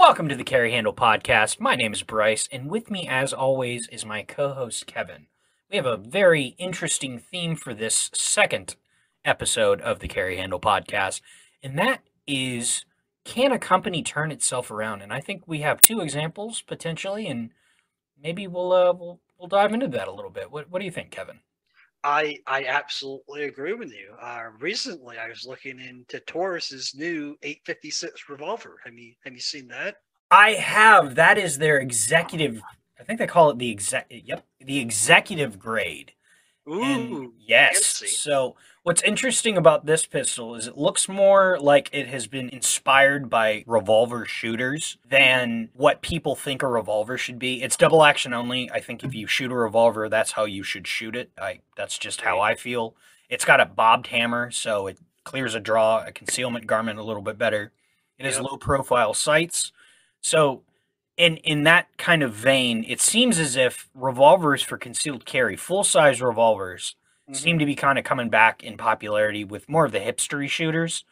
Welcome to the Carry Handle Podcast. My name is Bryce, and with me, as always, is my co-host Kevin. We have a very interesting theme for this second episode of the Carry Handle Podcast, and that is, can a company turn itself around? And I think we have two examples potentially, and maybe we'll dive into that a little bit. What do you think, Kevin? I absolutely agree with you. Recently, I was looking into Taurus's new 856 revolver. Have you seen that? I have. That is their executive. I think they call it the executive grade. And Ooh, yes, fancy. so what's interesting about this pistol is it looks more like it has been inspired by revolver shooters than what people think a revolver should be. It's double action only. I think if you shoot a revolver, that's how you should shoot it. That's just how Right. I feel. It's got a bobbed hammer, so it clears a draw, a concealment garment a little bit better. It has Yep. low profile sights. So in that kind of vein, it seems as if revolvers for concealed carry, full size revolvers, seem hmm to be kind of coming back in popularity with more of the hipstery shooters.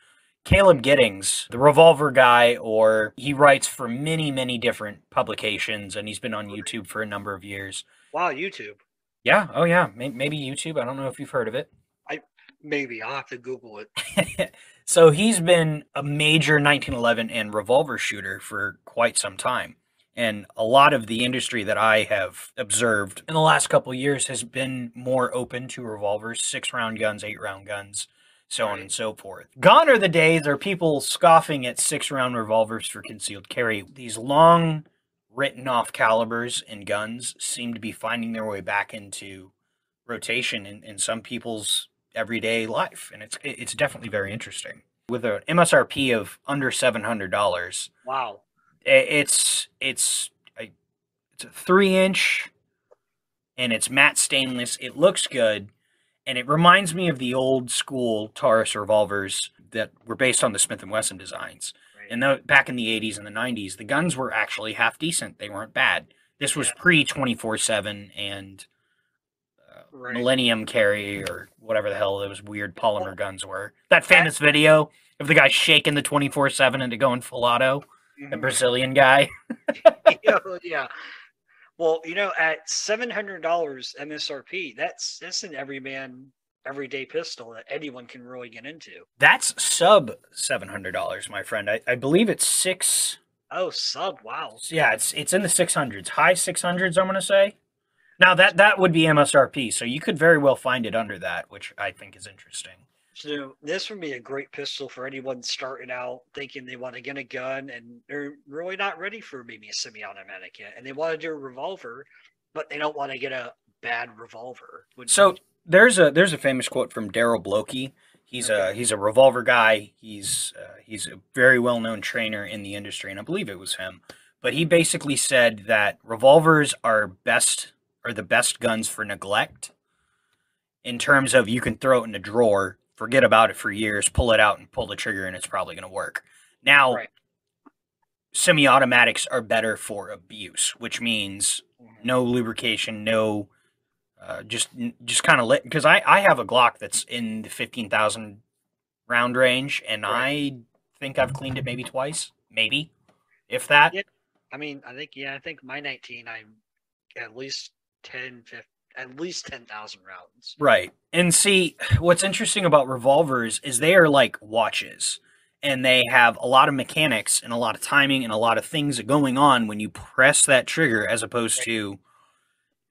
Caleb Giddings, the revolver guy, or he writes for many, many different publications, and he's been on Right. YouTube for a number of years. Wow, YouTube. Yeah, oh yeah, maybe YouTube. I don't know if you've heard of it. I maybe I'll have to Google it. So he's been a major 1911 and revolver shooter for quite some time. And a lot of the industry that I have observed in the last couple of years has been more open to revolvers, 6 round guns, 8 round guns, so on Right. and so forth. Gone are the days are people scoffing at 6 round revolvers for concealed carry. These long written off calibers and guns seem to be finding their way back into rotation in some people's everyday life, and it's definitely very interesting. With an MSRP of under $700, Wow. it's a 3 inch and it's matte stainless. It looks good, and it reminds me of the old school Taurus revolvers that were based on the Smith and Wesson designs. Right. And back in the 80s and the 90s, the guns were actually half decent. They weren't bad. This was Yeah. pre 24/7 and Right. Millennium Carry or whatever the hell those weird polymer Well, guns were. That at, famous video of the guy shaking the 24/7 into going full auto, the mhm. Brazilian guy. Yeah. Well, at $700 MSRP, that's an everyday pistol that anyone can really get into. That's sub $700, my friend. I believe it's six. Oh, sub! Wow. Yeah, it's in the 600s, high 600s. I'm gonna say. Now that would be MSRP, so you could very well find it under that, which I think is interesting. So this would be a great pistol for anyone starting out thinking they want to get a gun and they're really not ready for maybe a semi-automatic yet, and they want to do a revolver, but they don't want to get a bad revolver. So there's a famous quote from Daryl Blokey. Okay. He's a revolver guy. He's a very well known trainer in the industry, and I believe it was him. But he basically said that revolvers are the best guns for neglect in terms of you can throw it in a drawer, forget about it for years, pull it out and pull the trigger, and it's probably going to work. Now, Right. semi-automatics are better for abuse, which means Mhm. no lubrication, no just kind of lit, because I have a Glock that's in the 15,000 round range, and Right. I think I've cleaned it maybe twice, maybe if that. Yeah. I think my 19, I'm at least 10,000 rounds. Right. And see, what's interesting about revolvers is they are like watches, and they have a lot of mechanics and a lot of timing and a lot of things going on when you press that trigger, as opposed Right. to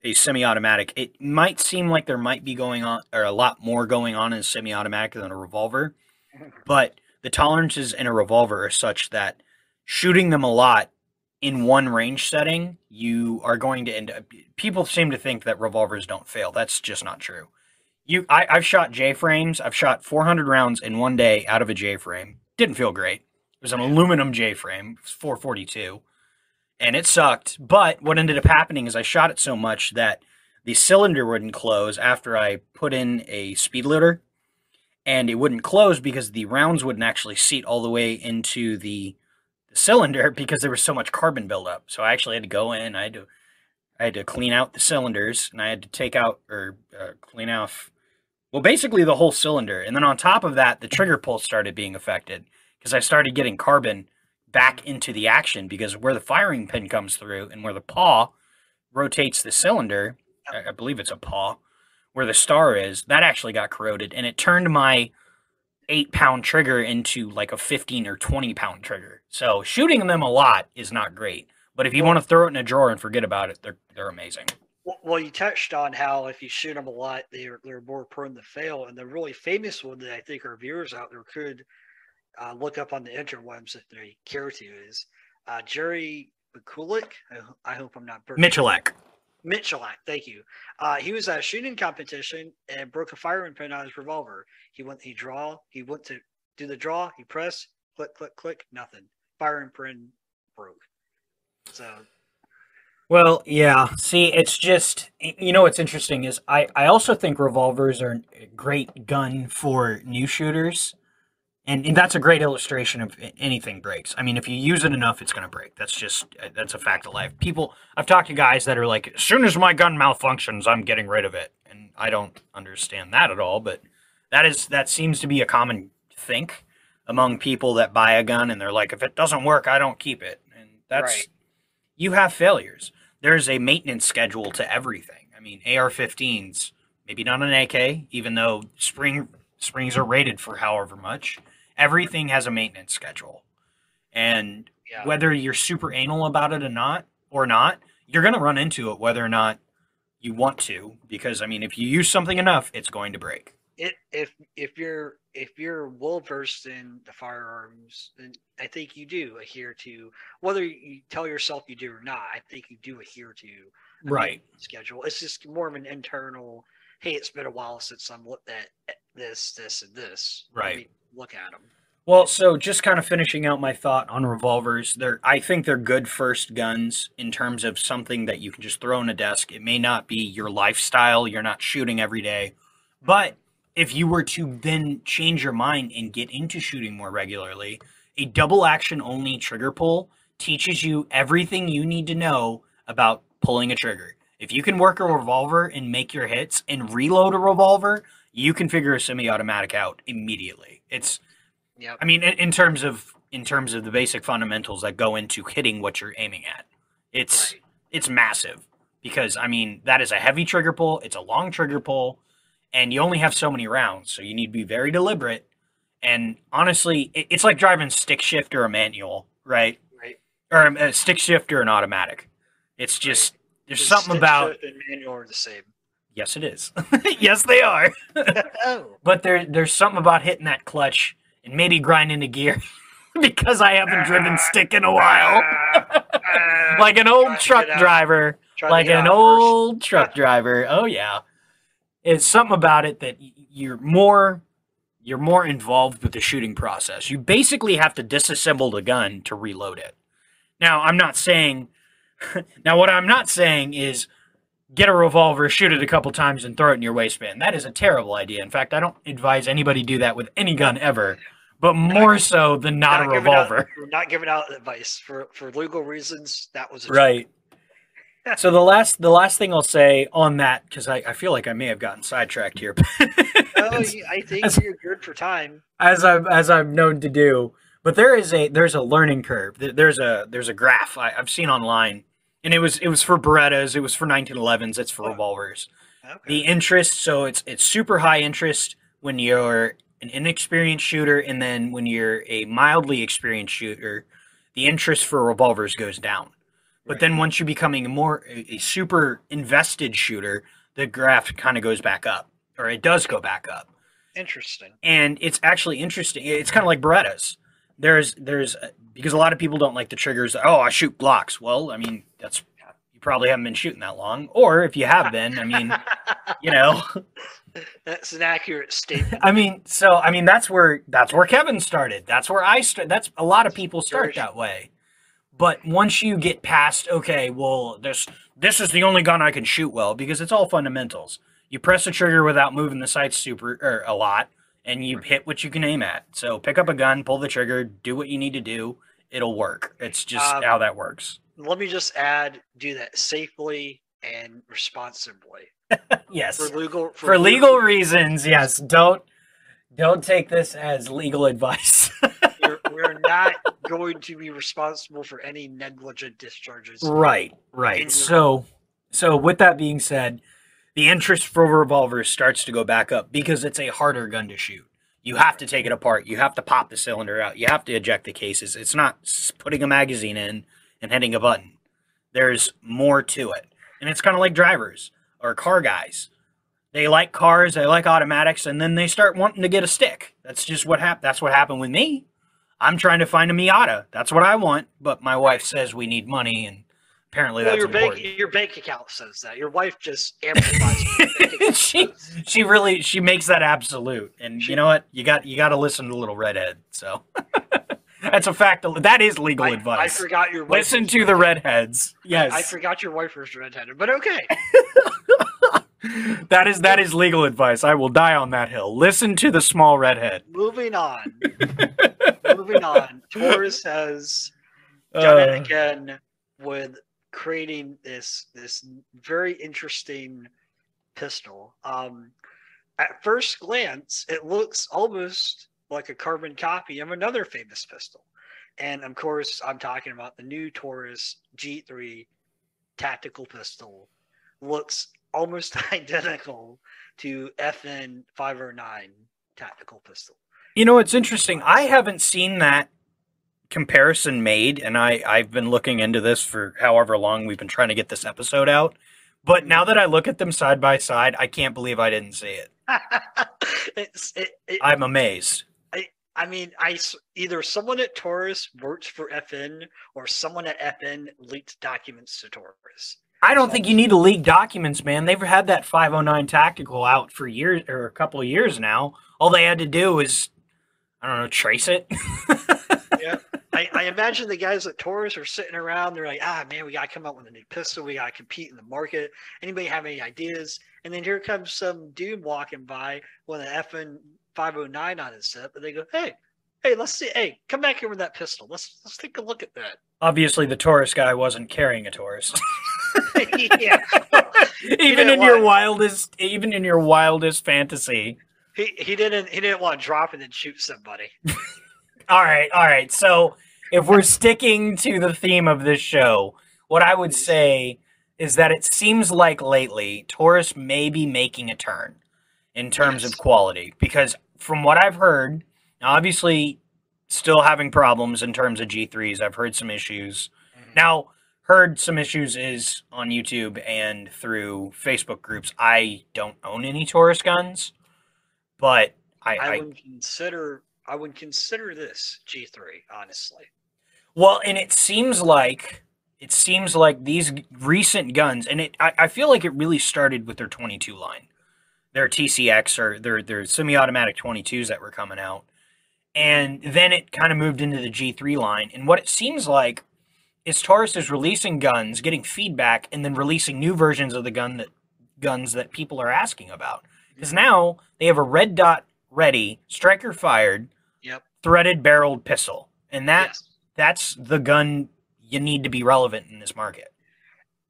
a semi-automatic. It might seem like there might be going on, or a lot more going on in a semi-automatic than a revolver, but the tolerances in a revolver are such that shooting them a lot in one range setting, you are going to end up. People seem to think that revolvers don't fail. That's just not true. I've shot J frames. I've shot 400 rounds in one day out of a J frame. Didn't feel great. It was an Yeah. aluminum J frame. It was 442, and it sucked. But what ended up happening is I shot it so much that the cylinder wouldn't close after I put in a speed loader, and it wouldn't close because the rounds wouldn't actually seat all the way into the cylinder because there was so much carbon buildup. So I actually had to go in. I had to clean out the cylinders, and I had to take out or clean off, well, basically the whole cylinder. And then on top of that, the trigger pulse started being affected because I started getting carbon back into the action, because where the firing pin comes through and where the paw rotates the cylinder, I believe it's a paw, where the star is, that actually got corroded, and it turned my 8-pound trigger into like a 15 or 20-pound trigger. So shooting them a lot is not great. But if you want to throw it in a drawer and forget about it, they're amazing. Well, you touched on how if you shoot them a lot, they're more prone to fail. And the really famous one that I think our viewers out there could look up on the interwebs if they care to is Jerry McCulloch. I hope I'm not Michalak. Michalak, thank you. He was at a shooting competition and broke a firing pin on his revolver. He went to do the draw, he pressed, click, click, click, nothing. Firing pin broke. So, well, yeah. See, it's just, what's interesting is I also think revolvers are a great gun for new shooters. And that's a great illustration of anything breaks. I mean, if you use it enough, it's going to break. That's a fact of life. I've talked to guys that are like, as soon as my gun malfunctions, I'm getting rid of it. And I don't understand that at all, but that seems to be a common think among people that buy a gun, and they're like, if it doesn't work, I don't keep it. And that's, right. You have failures. There's a maintenance schedule to everything. I mean, AR-15s, maybe not an AK, even though springs are rated for however much. Everything has a maintenance schedule. And whether you're super anal about it or not, you're going to run into it whether or not you want to, because I mean, if you use something enough, it's going to break. If you're well versed in the firearms, then I think you do adhere to, whether you tell yourself you do or not, I think you do adhere to right schedule. It's just more of an internal, hey, it's been a while since I'm looked at this, and this. Right. Let me look at them. Well, so just kind of finishing out my thought on revolvers, I think they're good first guns in terms of something that you can just throw in a desk. It may not be your lifestyle. You're not shooting every day. But if you were to then change your mind and get into shooting more regularly, a double action only trigger pull teaches you everything you need to know about pulling a trigger. If you can work a revolver and make your hits and reload a revolver, you can figure a semi-automatic out immediately. I mean, in terms of the basic fundamentals that go into hitting what you're aiming at, it's massive, because I mean, that is a heavy trigger pull. It's a long trigger pull, and you only have so many rounds, so you need to be very deliberate. And honestly, it's like driving stick shift or a manual, right? Right. Or a stick shift or an automatic. It's just there's something about stick shift and manual are the same. Yes, it is. Yes, they are. Oh. But there's something about hitting that clutch and maybe grinding the gear, because I haven't driven stick in a while. Like an old truck driver. Like an old truck driver. Oh, yeah. It's something about it that you're more involved with the shooting process. You basically have to disassemble the gun to reload it. Now, what I'm not saying is get a revolver, shoot it a couple times, and throw it in your waistband. That is a terrible idea. In fact, I don't advise anybody do that with any gun ever, but more so than not a revolver. We're not giving out advice for legal reasons. That was right. So the last thing I'll say on that, because I feel like I may have gotten sidetracked here. I think you're good for time, as I'm known to do. But there's a learning curve. There's a graph I've seen online. And it was for Berettas, it was for 1911s, it's for revolvers. Okay. The interest, so it's super high interest when you're an inexperienced shooter, and then when you're a mildly experienced shooter, the interest for revolvers goes down. But then once you're becoming a super invested shooter, the graph kind of goes back up, or it does go back up. Interesting. And it's actually interesting. It's kind of like Berettas. There's because a lot of people don't like the triggers. Oh, I shoot Glocks. Well, I mean, you probably haven't been shooting that long, or if you have been, I mean, that's an accurate statement. I mean, that's where Kevin started. That's where I started. That's a lot of people start that way. But once you get past, okay, well, this is the only gun I can shoot well, because it's all fundamentals. You press the trigger without moving the sights a lot, and you hit what you can aim at. So pick up a gun, pull the trigger, do what you need to do. It'll work. It's just how that works. Let me just add, do that safely and responsibly. Yes. For legal reasons, yes. Don't take this as legal advice. We're not going to be responsible for any negligent discharges. Right. So with that being said, the interest for revolvers starts to go back up because it's a harder gun to shoot. You have to take it apart. You have to pop the cylinder out. You have to eject the cases. It's not putting a magazine in and hitting a button. There's more to it. And it's kind of like drivers or car guys. They like cars, they like automatics, and then they start wanting to get a stick. That's just what happened. That's what happened with me. I'm trying to find a Miata. That's what I want, but my wife says we need money, and apparently that's important. Your bank account says that. Your wife just amplifies it. she makes that absolute. And you know what? You got to listen to Little Redhead. So that's a fact. That is legal advice. I forgot your wife. Listen to the redheads. Yes. I forgot your wife was redheaded, but okay. That is legal advice. I will die on that hill. Listen to the small redhead. Moving on. Taurus has done it again with creating this very interesting pistol. At first glance, it looks almost like a carbon copy of another famous pistol. And of course, I'm talking about the new Taurus G3 tactical pistol. Looks almost identical to FN 509 tactical pistol. You know, it's interesting. I haven't seen that comparison made, and I've been looking into this for however long we've been trying to get this episode out. But now that I look at them side by side, I can't believe I didn't see it. I'm amazed. I mean, either someone at Taurus worked for FN or someone at FN leaked documents to Taurus. I don't think you need to leak documents, man. They've had that 509 tactical out for years or a couple of years now. All they had to do is, I don't know, trace it. Yeah. I imagine the guys at Taurus are sitting around. They're like, man, we got to come up with a new pistol. We got to compete in the market. Anybody have any ideas? And then here comes some dude walking by with an FN 509 on his hip. And they go, hey, let's see. Hey, come back here with that pistol. Let's take a look at that. Obviously, the Taurus guy wasn't carrying a Taurus. Yeah. even in your wildest fantasy. He didn't want to drop it and shoot somebody. All right. So if we're sticking to the theme of this show, what I would say is that it seems like lately Taurus may be making a turn in terms of quality, because from what I've heard, obviously still having problems in terms of G3s. I've heard some issues. Now, heard some issues is on YouTube and through Facebook groups. I don't own any Taurus guns, but I would consider this G3, honestly. Well, and it seems like these recent guns, and I feel like it really started with their 22 line, their TCX or their semi-automatic 22s that were coming out, and then it kind of moved into the G3 line. And what it seems like is Taurus is releasing guns, getting feedback, and then releasing new versions of the guns that people are asking about. Because now they have a red dot ready, striker fired, threaded barreled pistol, and that's the gun you need to be relevant in this market.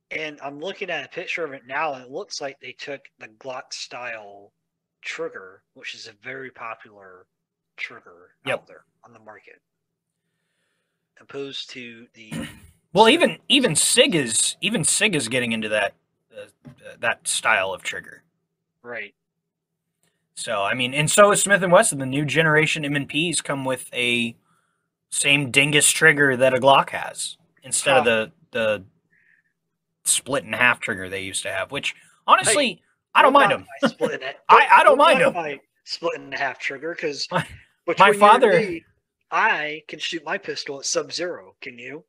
And I'm looking at a picture of it now, and it looks like they took the Glock style trigger, which is a very popular trigger out there on the market, opposed to the even SIG is getting into that style of trigger, right? So I mean, and so is Smith & Wesson. The new generation M&Ps come with a same dingus trigger that a Glock has instead of the split in half trigger they used to have. Which honestly, I don't mind them. I don't mind them. Split in half trigger, because my father. I can shoot my pistol at sub-zero. Can you?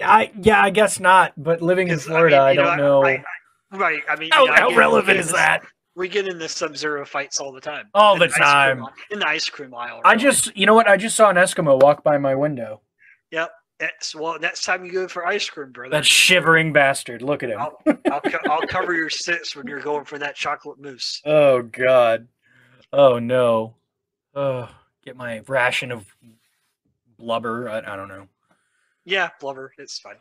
I guess not. But living in Florida, I don't know. Right. I mean, how relevant is that? We get into sub-zero fights all the time. All the time. In the ice cream aisle. Really. You know what? I just saw an Eskimo walk by my window. Yep. Well, next time you go for ice cream, brother. That shivering bastard. Look at him. I'll cover your sits when you're going for that chocolate mousse. Oh, God. Oh, no. Get my ration of blubber. I don't know. Yeah, blubber. It's fine.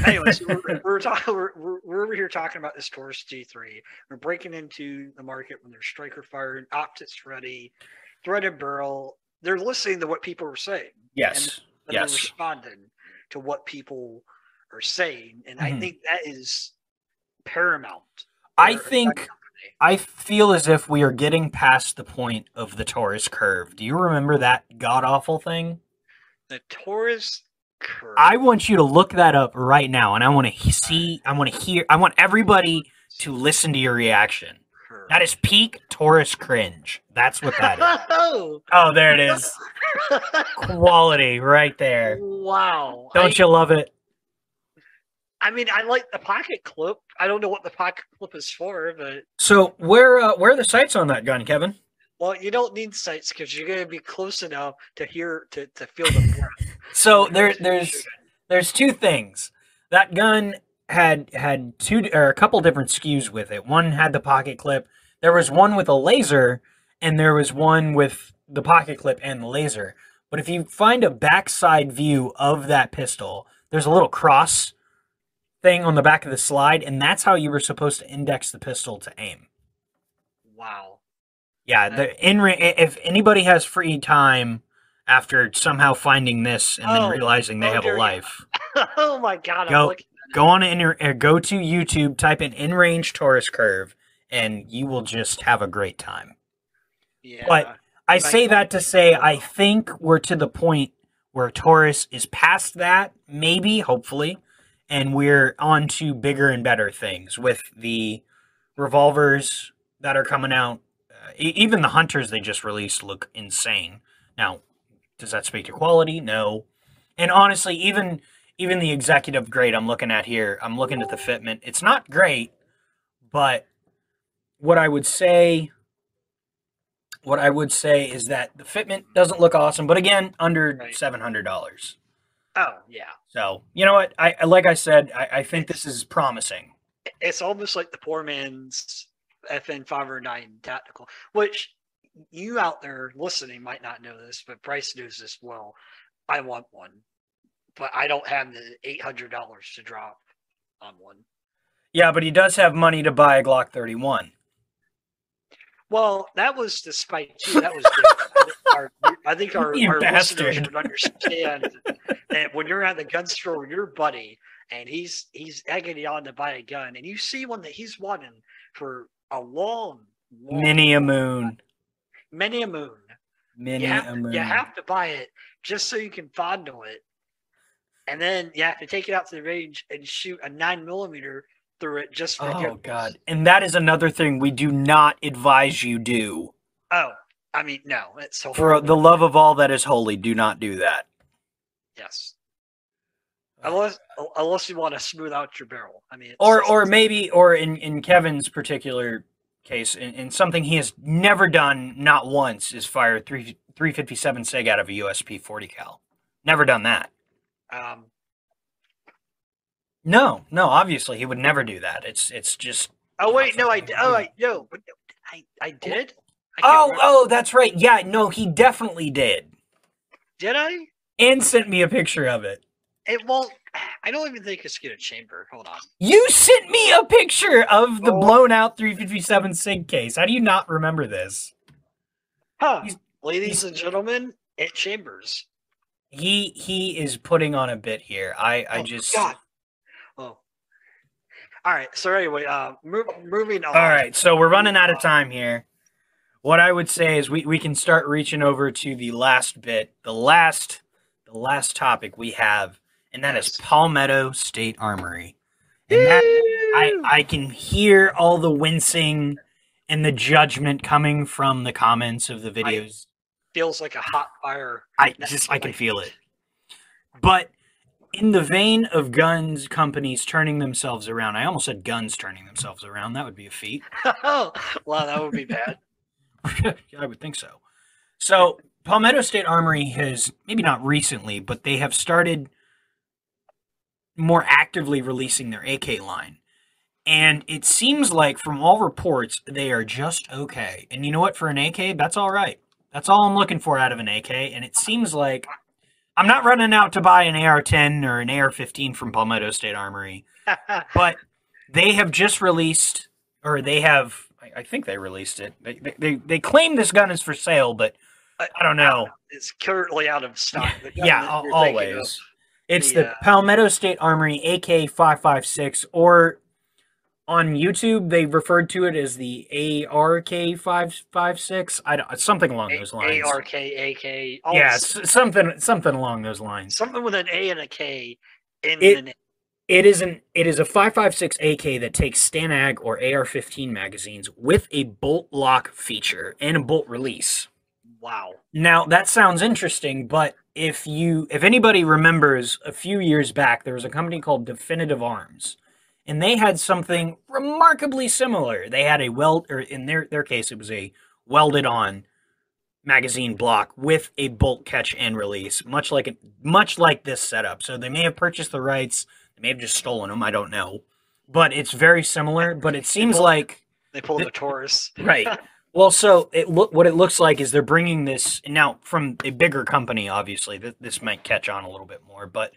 Anyways, we're over here talking about this Taurus G3. We're breaking into the market when they're striker fired, optics ready, thread and barrel. They're listening to what people are saying. Yes. And they're responding to what people are saying. And I think that is paramount. I feel as if we are getting past the point of the Taurus curve. Do you remember that god-awful thing? The Taurus curve. I want you to look that up right now, and I want to see, I want to hear, I want everybody to listen to your reaction. That is peak Taurus cringe. That's what that is. Oh, there it is. Quality right there. Wow. Don't you love it? I mean, I like the pocket clip. I don't know what the pocket clip is for, but... So, where are the sights on that gun, Kevin? Well, you don't need sights because you're going to be close enough to hear, to feel the breath. So, there's two things. That gun had two, or a couple different SKUs with it. One had the pocket clip. There was one with a laser, and there was one with the pocket clip and the laser. But if you find a backside view of that pistol, there's a little cross thing on the back of the slide, and that's how you were supposed to index the pistol to aim. Wow. Yeah, if anybody has free time after somehow finding this and then realizing they have a life. Oh my God! Go on go to YouTube, type in in-range Taurus curve, and you will just have a great time. Yeah. But I say that to say I think we're to the point where Taurus is past that, maybe, hopefully, and we're on to bigger and better things with the revolvers that are coming out. Even the hunters they just released look insane. Now, does that speak to quality? No. And honestly, even the executive grade I'm looking at here, I'm looking at the fitment. It's not great, but what I would say is that the fitment doesn't look awesome, but again, under $700. Oh, yeah. So, you know what? Like I said, I think this is promising. It's almost like the poor man's FN 509 tactical, which you out there listening might not know this, but Bryce knows this well. I want one, but I don't have the $800 to drop on one. Yeah, but he does have money to buy a Glock 31. Well, that was the spike too. That was different. I think our listeners would understand that when you're at the gun store with your buddy and he's egging you on to buy a gun, and you see one that he's wanting for a long many a moon. You have to buy it just so you can fondle it, and then you have to take it out to the range and shoot a 9mm through it just for Oh God! And that is another thing we do not advise you do. Oh, I mean, no, it's so for the love of all that is holy, do not do that. Yes. Unless you want to smooth out your barrel. I mean, or maybe in Kevin's particular case, in something he has never done, not once, is fire 357 SIG out of a USP 40 cal. Never done that. No, obviously he would never do that. It's just. Oh wait, no, I did. Oh, that's right. Yeah, no, he definitely did. Did I? And sent me a picture of it. I don't even think it's in a chamber. Hold on. You sent me a picture of the blown out 357 SIG case. How do you not remember this? Huh. Ladies and gentlemen, at Chambers. He is putting on a bit here. I just. God. Oh. All right. So anyway, moving on. All right. So we're running out of time here. What I would say is we can start reaching over to the last bit, the last topic we have, and that is Palmetto State Armory. And that I can hear all the wincing and the judgment coming from the comments of the videos. Feels like a hot fire. I can feel it. But in the vein of guns companies turning themselves around, I almost said guns turning themselves around. That would be a feat. Well, that would be bad. I would think so. So Palmetto State Armory has, maybe not recently, but they have started more actively releasing their AK line. And it seems like, from all reports, they are just okay. And you know what? For an AK, that's all right. That's all I'm looking for out of an AK. And it seems like I'm not running out to buy an AR-10 or an AR-15 from Palmetto State Armory. But they have just released, or they have, I think they released it. They claim this gun is for sale, but I don't know. It's currently out of stock. The gun Yeah, that you're thinking of, always. It's the Palmetto State Armory AK-556, or on YouTube they referred to it as the ARK-556. I don't, something along those lines. ARK, AK. Yeah, it's something along those lines. Something with an A and a K in It the name. it is a 556 AK that takes Stanag or AR-15 magazines with a bolt lock feature and a bolt release. Wow. Now that sounds interesting, but if anybody remembers, a few years back there was a company called Definitive Arms, and they had something remarkably similar. They had in their case it was a welded on magazine block with a bolt catch and release, much like this setup. So they may have purchased the rights, they may have just stolen them, I don't know. But it's very similar, but it seems like they pulled a Taurus. Right. Well, so what it looks like is they're bringing this now from a bigger company. Obviously, this might catch on a little bit more, but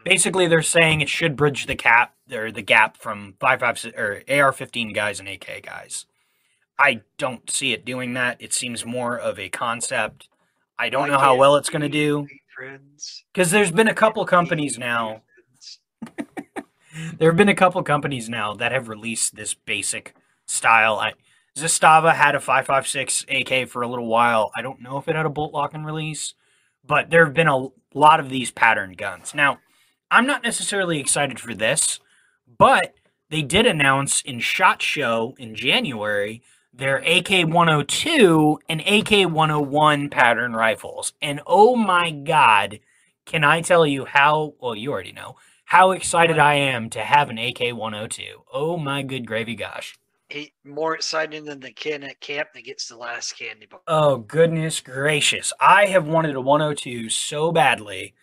basically they're saying it should bridge the gap from 5.56 or AR-15 guys and AK guys. I don't see it doing that. It seems more of a concept. I don't know how well it's going to do, because there's been a couple companies now. There have been a couple companies now that have released this basic style. Zastava had a 5.56 AK for a little while. I don't know if it had a bolt lock and release, but there have been a lot of these patterned guns. Now, I'm not necessarily excited for this, but they did announce in SHOT Show in January their AK-102 and AK-101 pattern rifles. And oh my God, can I tell you well, you already know, how excited I am to have an AK-102. Oh my good gravy gosh. More exciting than the kid at camp that gets the last candy bar. Oh, goodness gracious. I have wanted a 102 so badly.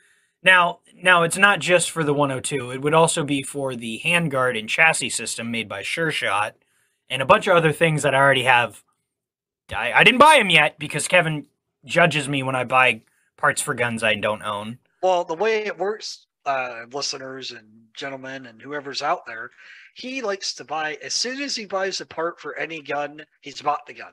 Now it's not just for the 102. It would also be for the handguard and chassis system made by Sure Shot and a bunch of other things that I already have. I didn't buy them yet because Kevin judges me when I buy parts for guns I don't own. Well, the way it works, listeners and gentlemen and whoever's out there, he likes to buy, as soon as he buys a part for any gun, he's bought the gun.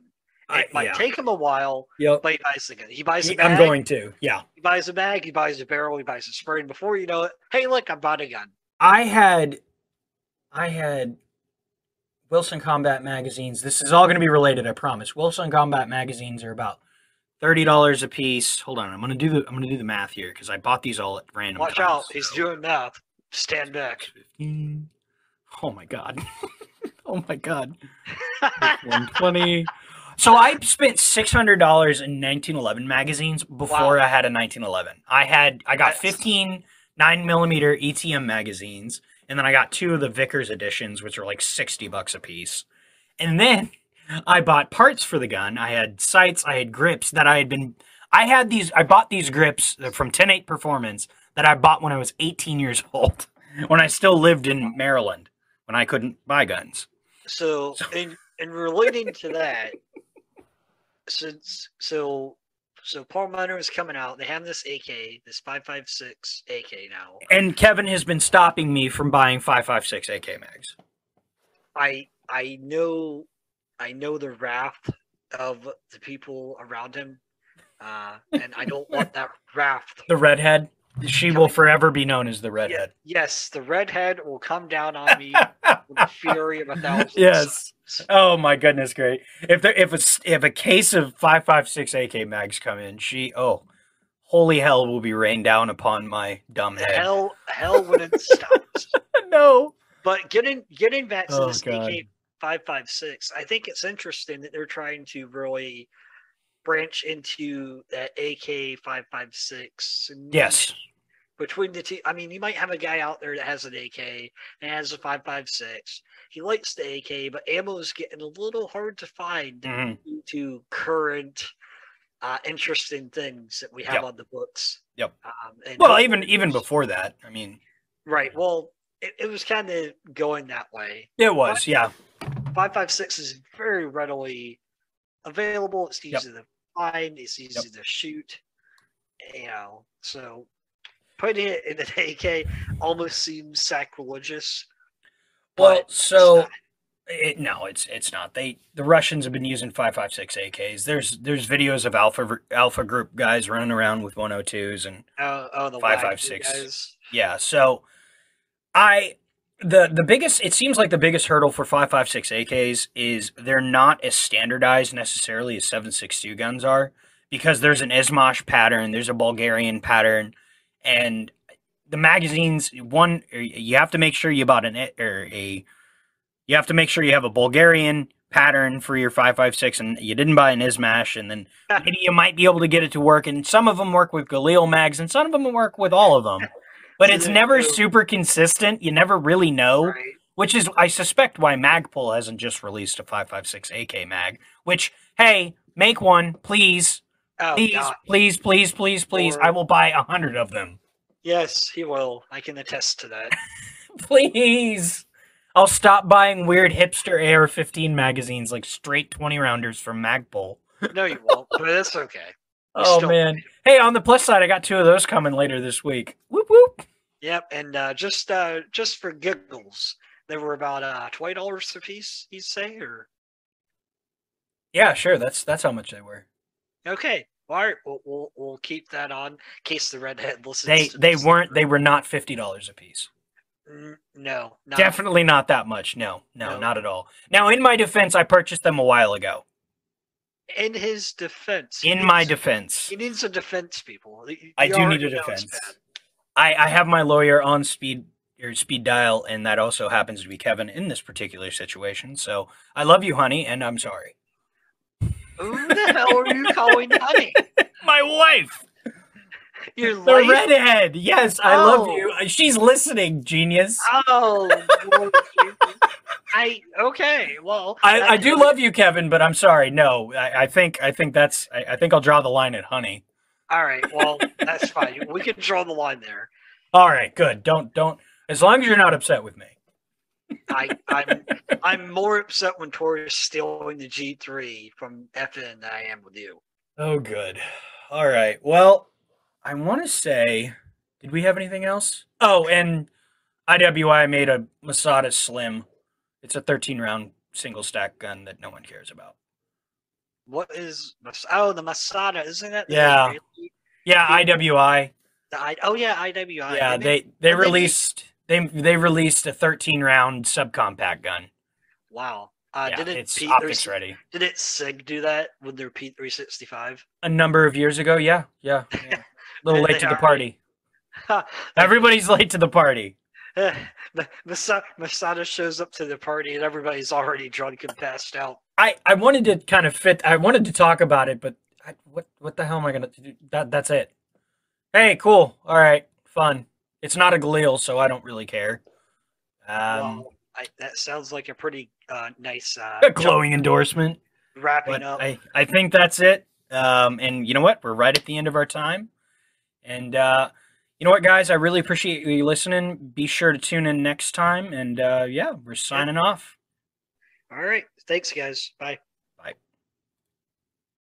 It might take him a while, but he buys the gun. He buys a mag. I'm going to, yeah. He buys a mag, he buys a barrel, he buys a spray, and before you know it, hey, look, I bought a gun. I had Wilson Combat magazines. This is all going to be related, I promise. Wilson Combat magazines are about $30 a piece. Hold on, I'm gonna do the math here because I bought these all at random. Watch out, he's doing math. Stand back. 15. Oh my God. Oh my God. 120. So I spent $600 in 1911 magazines before I had a 1911. I got 15 9mm ETM magazines, and then I got 2 of the Vickers editions, which are like $60 a piece. And then I bought parts for the gun. I had sights, I had grips that I bought these grips from 10-8 Performance that I bought when I was 18 years old, when I still lived in Maryland, when I couldn't buy guns. So in relating to that, so Palmetto is coming out. They have this AK, this 5.56 AK now. And Kevin has been stopping me from buying 5.56 AK mags. I know the wrath of the people around him, and I don't want that wrath. The redhead. She will forever be known as the redhead. Yes, the redhead will come down on me with the fury of 1,000. Yes. Oh my goodness, great! If a case of 5.56 AK mags come in, holy hell will be rained down upon my dumb head. Hell wouldn't stop. No. But getting back to this AK 5.56, I think it's interesting that they're trying to really branch into that AK 5.56. Yes. Between the two, I mean, you might have a guy out there that has an AK and has a 5.56. He likes the AK, but ammo is getting a little hard to find due to current interesting things that we have on the books. Yep. Well, even before that, I mean. Right. Well, it was kind of going that way. It was, yeah. 5.56 is very readily available. It's easy to find. It's easy to shoot. So putting it in an AK almost seems sacrilegious. Well, so No, it's not. The Russians have been using 5.56 AKs. There's videos of Alpha Group guys running around with 102s and Oh, the WAG 5.56. guys. Yeah, so I the biggest it seems like the biggest hurdle for 5.56 AKs is they're not as standardized necessarily as 7.62 guns are because there's an Izmash pattern, there's a Bulgarian pattern, and the magazines one you have to make sure you bought you have to make sure you have a Bulgarian pattern for your 5.56 and you didn't buy an Izmash, and then maybe you might be able to get it to work, and some of them work with Galil mags and some of them work with all of them. But it's never super consistent. You never really know, Right. which is, I suspect, why Magpul hasn't just released a 5.56 AK mag. Which, hey, make one, please, Oh, please, God. please, please, please, please. Or- I will buy 100 of them, Yes, he will. I can attest to that. please. I'll stop buying weird hipster AR-15 magazines like straight 20 rounders from Magpul. No, you won't, but it's okay. You Oh still- man! Hey, on the plus side, I got 2 of those coming later this week. Whoop whoop. Yep, and just for giggles, they were about $20 a piece. You say, or Yeah, sure. That's how much they were. okay, all right, we'll keep that on in case the redhead listens. They were not $50 a piece. No, not Definitely not that much. No, No. not at all. Now, in my defense, I purchased them a while ago. in his defense. In my defense, he needs a defense, people. I You do need already a know it's defense. bad. I have my lawyer on speed dial, and that also happens to be Kevin in this particular situation. So I love you, honey, and I'm sorry. Who the hell are you calling honey? My wife, Your the life? redhead. Yes, I love Oh. you. She's listening, genius. Oh, Lord. Okay. Well, I do love you, Kevin, but I'm sorry. No, I think I'll draw the line at honey. All right. Well, that's fine. We can draw the line there. All right, good. Don't. As long as you're not upset with me. I'm more upset when Taurus stealing the G3 from FN than I am with you. Oh, good. All right. Well, I want to say, did we have anything else? Oh, and IWI made a Masada Slim. It's a 13-round single stack gun that no one cares about. What is the Masada? Isn't that the Yeah. Israeli- Yeah, IWI. Oh yeah, IWI. Yeah, And they released a 13-round subcompact gun. wow. Yeah, Did it it's P- optics ready. Did it SIG do that with their P365? A number of years ago, yeah. A little late to the party. Ha, Everybody's late to the party. Masada shows up to the party and everybody's already drunk and passed out. I wanted to kind of fit. I wanted to talk about it, but what the hell am I gonna do? That's it. Hey, cool. All right, fun. It's not a Galil, so I don't really care. Well, that sounds like a pretty nice A glowing endorsement. wrapping But up. I think that's it. And you know what? We're right at the end of our time. And you know what, guys? I really appreciate you listening. Be sure to tune in next time. And yeah, we're signing off. All right. Thanks, guys. Bye.